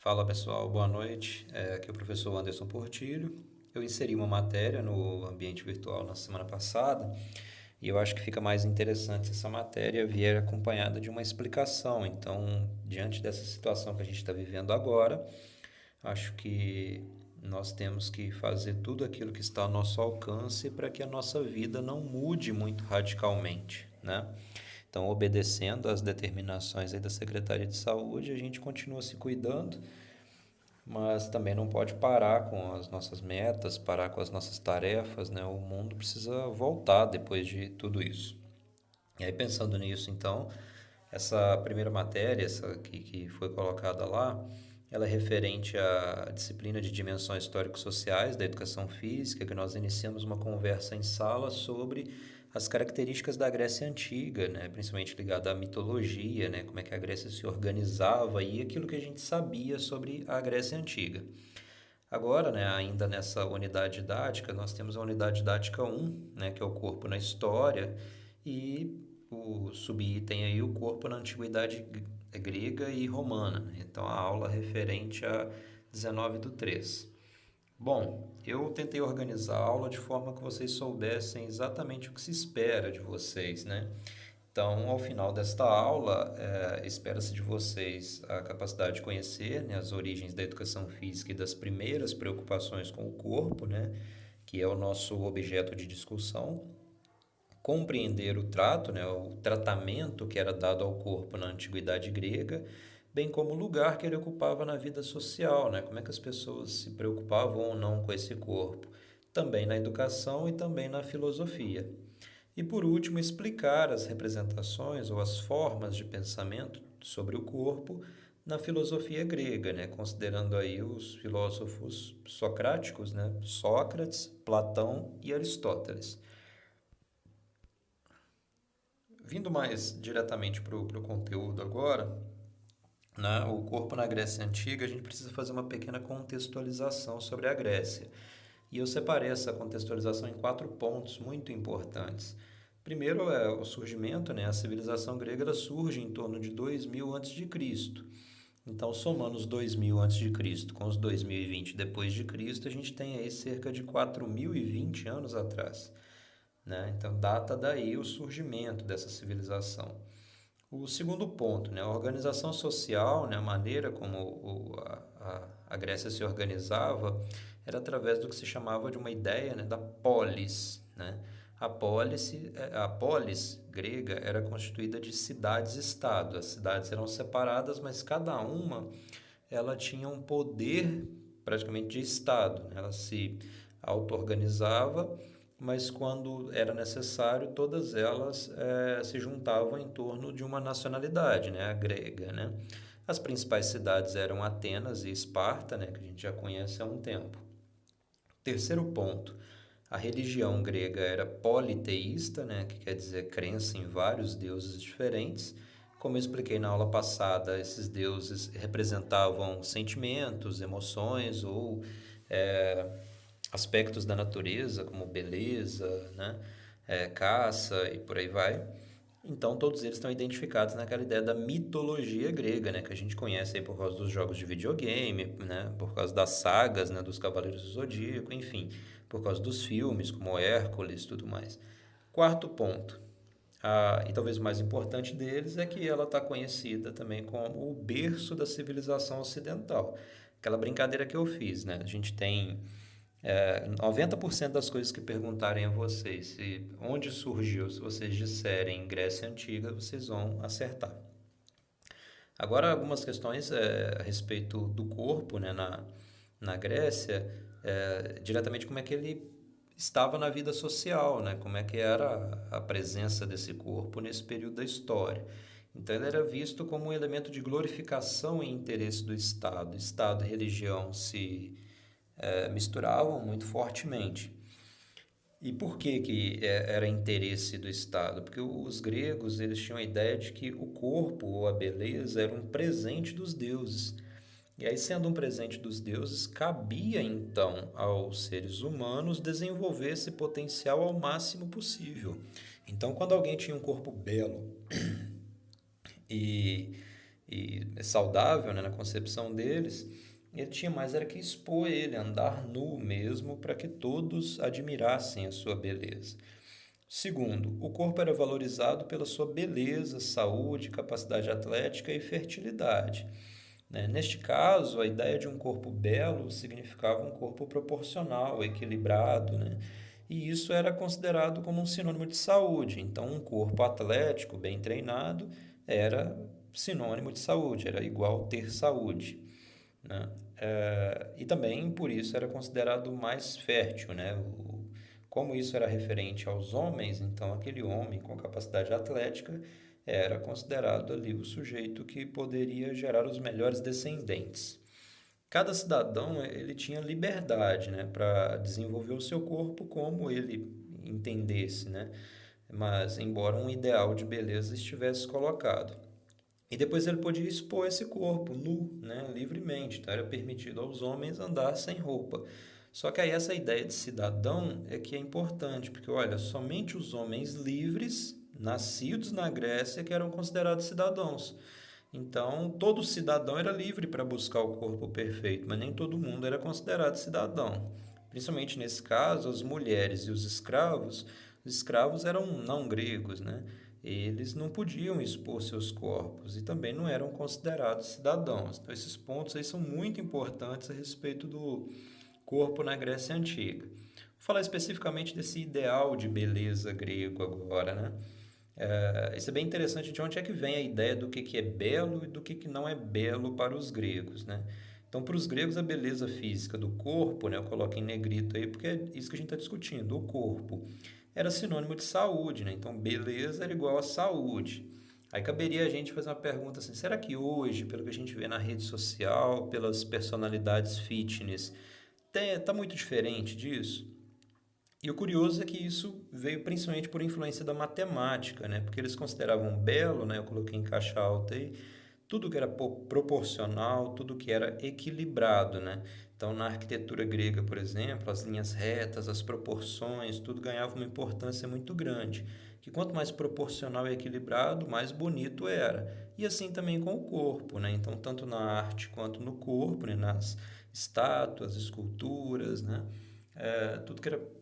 Fala pessoal, boa noite. Aqui é o professor Anderson Portilho. Eu inseri uma matéria no ambiente virtual na semana passada e eu acho que fica mais interessante se essa matéria vier acompanhada de uma explicação. Então, diante dessa situação que a gente está vivendo agora, acho que nós temos que fazer tudo aquilo que está ao nosso alcance para que a nossa vida não mude muito radicalmente, né? Então, obedecendo às determinações aí da Secretaria de Saúde, a gente continua se cuidando, mas também não pode parar com as nossas metas, parar com as nossas tarefas, né? O mundo precisa voltar depois de tudo isso. E aí, pensando nisso, então, essa primeira matéria, essa que foi colocada lá, ela é referente à disciplina de dimensões histórico-sociais da educação física, que nós iniciamos uma conversa em sala sobre as características da Grécia Antiga, né? Principalmente ligada à mitologia, né? Como é que a Grécia se organizava e aquilo que a gente sabia sobre a Grécia Antiga. Agora, né, ainda nessa unidade didática, nós temos a unidade didática 1, né, que é o corpo na história, e o subitem aí o corpo na antiguidade grega e romana, né? Então a aula referente a 19/3. Bom, eu tentei organizar a aula de forma que vocês soubessem exatamente o que se espera de vocês, né? Então, ao final desta aula, espera-se de vocês a capacidade de conhecer, né, as origens da educação física e das primeiras preocupações com o corpo, né, que é o nosso objeto de discussão, compreender o trato, né, o tratamento que era dado ao corpo na antiguidade grega, bem como o lugar que ele ocupava na vida social, né, como é que as pessoas se preocupavam ou não com esse corpo, também na educação e também na filosofia. E por último, explicar as representações ou as formas de pensamento sobre o corpo na filosofia grega, né? Considerando aí os filósofos socráticos, né? Sócrates, Platão e Aristóteles. Vindo mais diretamente para o conteúdo agora, né? O corpo na Grécia Antiga, a gente precisa fazer uma pequena contextualização sobre a Grécia. E eu separei essa contextualização em 4 pontos muito importantes. Primeiro é o surgimento, né? A civilização grega ela surge em torno de 2000 a.C. Então, somando os 2000 a.C. com os 2020 depois de Cristo, a gente tem aí cerca de 4020 anos atrás, né? Então, data daí o surgimento dessa civilização. O segundo ponto, né, a organização social, né, a maneira como a Grécia se organizava, era através do que se chamava de uma ideia, né, da polis. Né? A polis grega era constituída de cidades-estado. As cidades eram separadas, mas cada uma ela tinha um poder praticamente de estado. Né? Ela se auto-organizava, mas quando era necessário, todas elas se juntavam em torno de uma nacionalidade, né? A grega. Né? As principais cidades eram Atenas e Esparta, né? Que a gente já conhece há um tempo. Terceiro ponto, a religião grega era politeísta, né, que quer dizer crença em vários deuses diferentes. Como eu expliquei na aula passada, esses deuses representavam sentimentos, emoções ou é, aspectos da natureza, como beleza, né, caça e por aí vai. Então, todos eles estão identificados naquela ideia da mitologia grega, né, que a gente conhece aí por causa dos jogos de videogame, né, por causa das sagas, né, dos Cavaleiros do Zodíaco, enfim, por causa dos filmes como Hércules e tudo mais. Quarto ponto, e talvez o mais importante deles é que ela está conhecida também como o berço da civilização ocidental. Aquela brincadeira que eu fiz, né? A gente tem 90% das coisas que perguntarem a vocês, onde surgiu, se vocês disserem Grécia Antiga, vocês vão acertar. Agora, algumas questões a respeito do corpo, né, na Grécia, diretamente como é que ele estava na vida social, né, como é que era a presença desse corpo nesse período da história. Então, ele era visto como um elemento de glorificação e interesse do Estado. Estado e religião se misturavam muito fortemente. E por que era interesse do Estado? Porque os gregos eles tinham a ideia de que o corpo ou a beleza era um presente dos deuses. E aí, sendo um presente dos deuses, cabia então aos seres humanos desenvolver esse potencial ao máximo possível. Então, quando alguém tinha um corpo belo e e saudável, né, na concepção deles, ele tinha mais era que expor ele, andar nu mesmo, para que todos admirassem a sua beleza. Segundo, o corpo era valorizado pela sua beleza, saúde, capacidade atlética e fertilidade. Né? Neste caso, a ideia de um corpo belo significava um corpo proporcional, equilibrado, né? E isso era considerado como um sinônimo de saúde. Então, um corpo atlético, bem treinado, era sinônimo de saúde, era igual ter saúde. Né? E também, por isso, era considerado mais fértil. Né? Como isso era referente aos homens, então aquele homem com capacidade atlética era considerado ali o sujeito que poderia gerar os melhores descendentes. Cada cidadão ele tinha liberdade, né, para desenvolver o seu corpo como ele entendesse, né? Mas embora um ideal de beleza estivesse colocado. E depois ele podia expor esse corpo nu, né, livremente. Então era permitido aos homens andar sem roupa. Só que aí essa ideia de cidadão é que é importante, porque olha, somente os homens livres, nascidos na Grécia, que eram considerados cidadãos. Então, todo cidadão era livre para buscar o corpo perfeito, mas nem todo mundo era considerado cidadão. Principalmente nesse caso, as mulheres e os escravos eram não gregos, né? Eles não podiam expor seus corpos e também não eram considerados cidadãos. Então, esses pontos aí são muito importantes a respeito do corpo na Grécia Antiga. Vou falar especificamente desse ideal de beleza grego agora, né? Isso é bem interessante de onde é que vem a ideia do que é belo e do que não é belo para os gregos, né? Então, para os gregos, a beleza física do corpo, né, eu coloco em negrito aí porque é isso que a gente está discutindo, o corpo, era sinônimo de saúde, né? Então, beleza era igual a saúde. Aí caberia a gente fazer uma pergunta assim, será que hoje, pelo que a gente vê na rede social, pelas personalidades fitness, tá muito diferente disso? E o curioso é que isso veio principalmente por influência da matemática, né? Porque eles consideravam belo, né? Eu coloquei em caixa alta aí, tudo que era proporcional, tudo que era equilibrado, né? Então, na arquitetura grega, por exemplo, as linhas retas, as proporções, tudo ganhava uma importância muito grande. Que quanto mais proporcional e equilibrado, mais bonito era. E assim também com o corpo, né? Então, tanto na arte quanto no corpo, né? Nas estátuas, esculturas, né? Tudo que era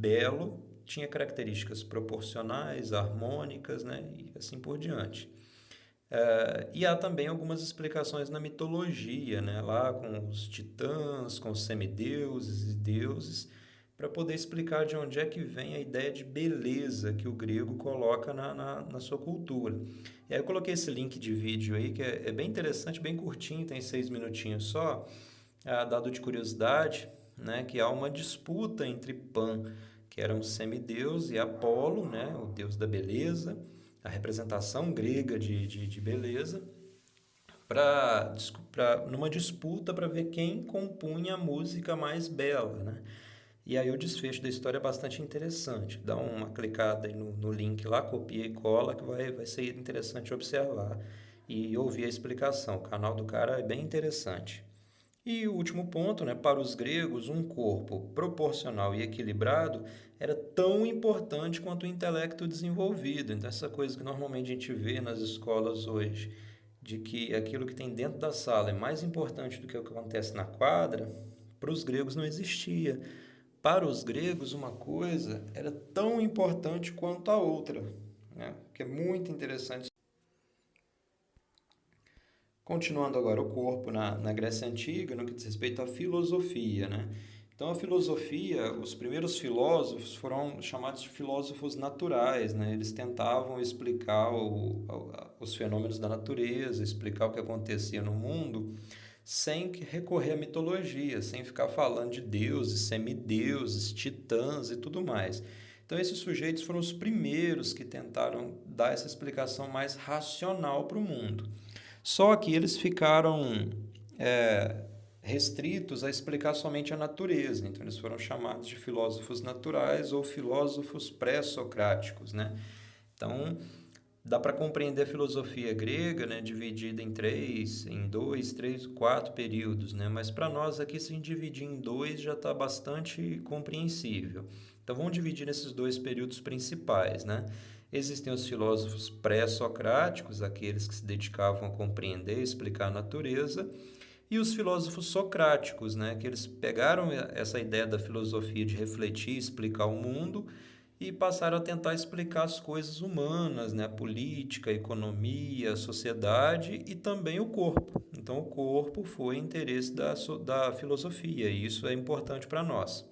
belo tinha características proporcionais, harmônicas, né? E assim por diante. E há também algumas explicações na mitologia, né? Lá com os titãs, com os semideuses e deuses, para poder explicar de onde é que vem a ideia de beleza que o grego coloca na sua cultura. E aí eu coloquei esse link de vídeo aí, que é bem interessante, bem curtinho, tem 6 minutinhos só, dado de curiosidade, né? Que há uma disputa entre Pan, que era um semideus, e Apolo, né? O deus da beleza, a representação grega de beleza, numa disputa para ver quem compunha a música mais bela, né? E aí o desfecho da história é bastante interessante. Dá uma clicada aí no link lá, copia e cola, que vai ser interessante observar e ouvir a explicação. O canal do cara é bem interessante. E o último ponto, né, para os gregos, um corpo proporcional e equilibrado era tão importante quanto o intelecto desenvolvido. Então, essa coisa que normalmente a gente vê nas escolas hoje, de que aquilo que tem dentro da sala é mais importante do que o que acontece na quadra, para os gregos não existia. Para os gregos, uma coisa era tão importante quanto a outra, né? Que é muito interessante. Continuando agora o corpo na Grécia Antiga, no que diz respeito à filosofia, né? Então, a filosofia, os primeiros filósofos foram chamados de filósofos naturais, né? Eles tentavam explicar os fenômenos da natureza, explicar o que acontecia no mundo, sem recorrer à mitologia, sem ficar falando de deuses, semideuses, titãs e tudo mais. Então, esses sujeitos foram os primeiros que tentaram dar essa explicação mais racional para o mundo. Só que eles ficaram restritos a explicar somente a natureza. Então, eles foram chamados de filósofos naturais ou filósofos pré-socráticos, né? Então, dá para compreender a filosofia grega, né, dividida em dois, três, quatro períodos, né? Mas para nós aqui, se a gente dividir em dois, já está bastante compreensível. Então, vamos dividir nesses dois períodos principais, né? Existem os filósofos pré-socráticos, aqueles que se dedicavam a compreender e explicar a natureza, e os filósofos socráticos, né, que eles pegaram essa ideia da filosofia de refletir, explicar o mundo e passaram a tentar explicar as coisas humanas, né, a política, a economia, a sociedade e também o corpo. Então, o corpo foi interesse da filosofia e isso é importante para nós.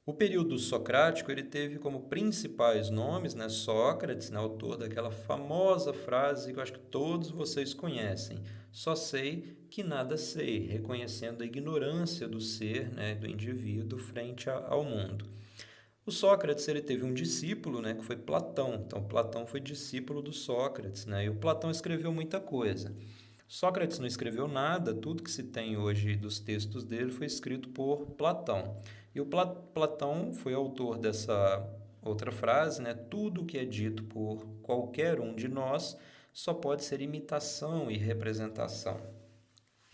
O período socrático ele teve como principais nomes, né, Sócrates, né, autor daquela famosa frase que eu acho que todos vocês conhecem: só sei que nada sei, reconhecendo a ignorância do ser, né, do indivíduo frente ao mundo. O Sócrates ele teve um discípulo, né, que foi Platão. Então Platão foi discípulo do Sócrates, né, e o Platão escreveu muita coisa. Sócrates não escreveu nada, tudo que se tem hoje dos textos dele foi escrito por Platão. E o Platão foi autor dessa outra frase, né? Tudo que é dito por qualquer um de nós só pode ser imitação e representação,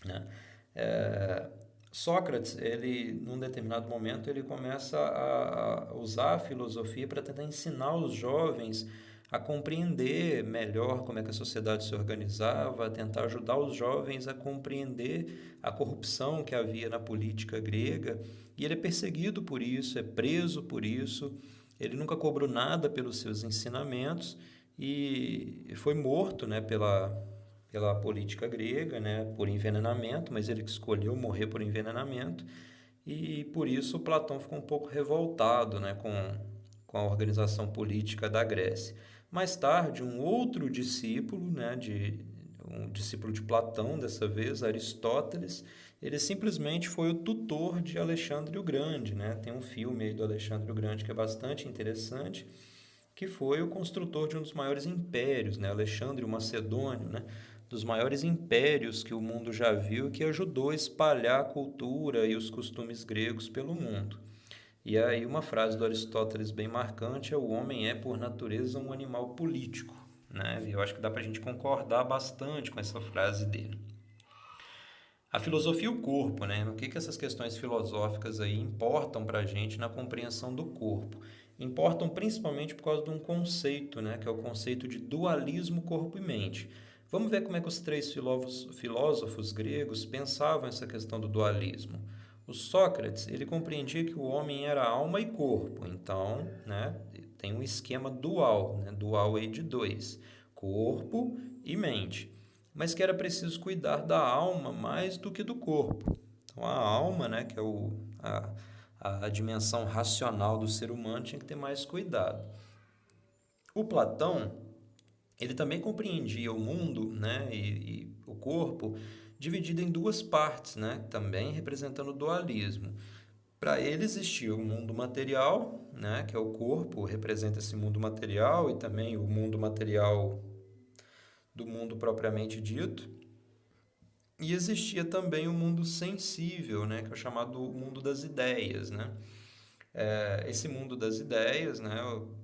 né? É, Sócrates, ele, num determinado momento, ele começa a usar a filosofia para tentar ensinar os jovens a compreender melhor como é que a sociedade se organizava, a tentar ajudar os jovens a compreender a corrupção que havia na política grega. E ele é perseguido por isso, é preso por isso, ele nunca cobrou nada pelos seus ensinamentos e foi morto, né, pela política grega, né, por envenenamento, mas ele escolheu morrer por envenenamento e por isso Platão ficou um pouco revoltado, né, com a organização política da Grécia. Mais tarde, um outro discípulo, né, um discípulo de Platão, dessa vez, Aristóteles, ele simplesmente foi o tutor de Alexandre o Grande, né? Tem um filme aí do Alexandre o Grande que é bastante interessante, que foi o construtor de um dos maiores impérios, né? Alexandre o Macedônio, né? Dos maiores impérios que o mundo já viu e que ajudou a espalhar a cultura e os costumes gregos pelo mundo. E aí uma frase do Aristóteles bem marcante é: o homem é, por natureza, um animal político, né? E eu acho que dá para a gente concordar bastante com essa frase dele. A filosofia e o corpo, né? O que essas questões filosóficas aí importam para a gente na compreensão do corpo? Importam principalmente por causa de um conceito, né? Que é o conceito de dualismo corpo e mente. Vamos ver como é que os três filósofos gregos pensavam essa questão do dualismo. O Sócrates, ele compreendia que o homem era alma e corpo, então, né, tem um esquema dual, né, dual aí de dois, corpo e mente, mas que era preciso cuidar da alma mais do que do corpo. Então, a alma, né, que é a dimensão racional do ser humano, tinha que ter mais cuidado. O Platão, ele também compreendia o mundo, né, e o corpo dividido em duas partes, né, também representando o dualismo. Para ele existia o mundo material, né, que é o corpo, representa esse mundo material e também o mundo material do mundo propriamente dito. E existia também o mundo sensível, né, que é o chamado mundo das ideias, né? Esse mundo das ideias, né,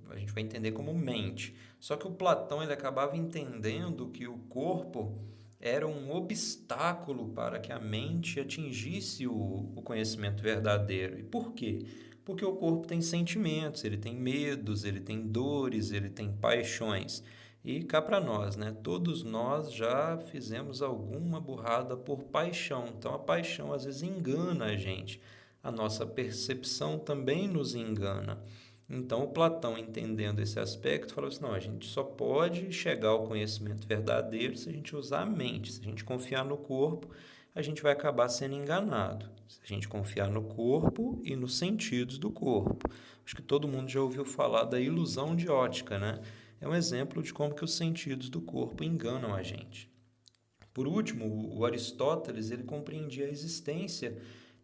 a gente vai entender como mente. Só que o Platão ele acabava entendendo que o corpo era um obstáculo para que a mente atingisse o conhecimento verdadeiro. E por quê? Porque o corpo tem sentimentos, ele tem medos, ele tem dores, ele tem paixões. E cá para nós, né? Todos nós já fizemos alguma burrada por paixão. Então a paixão às vezes engana a gente. A nossa percepção também nos engana. Então, o Platão, entendendo esse aspecto, falou assim: não, a gente só pode chegar ao conhecimento verdadeiro se a gente usar a mente. Se a gente confiar no corpo, a gente vai acabar sendo enganado. Se a gente confiar no corpo e nos sentidos do corpo. Acho que todo mundo já ouviu falar da ilusão de ótica, né? É um exemplo de como que os sentidos do corpo enganam a gente. Por último, o Aristóteles ele compreendia a existência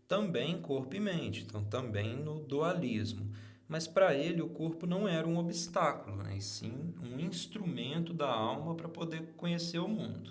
também em corpo e mente, então também no dualismo. Mas para ele o corpo não era um obstáculo, né? E sim um instrumento da alma para poder conhecer o mundo.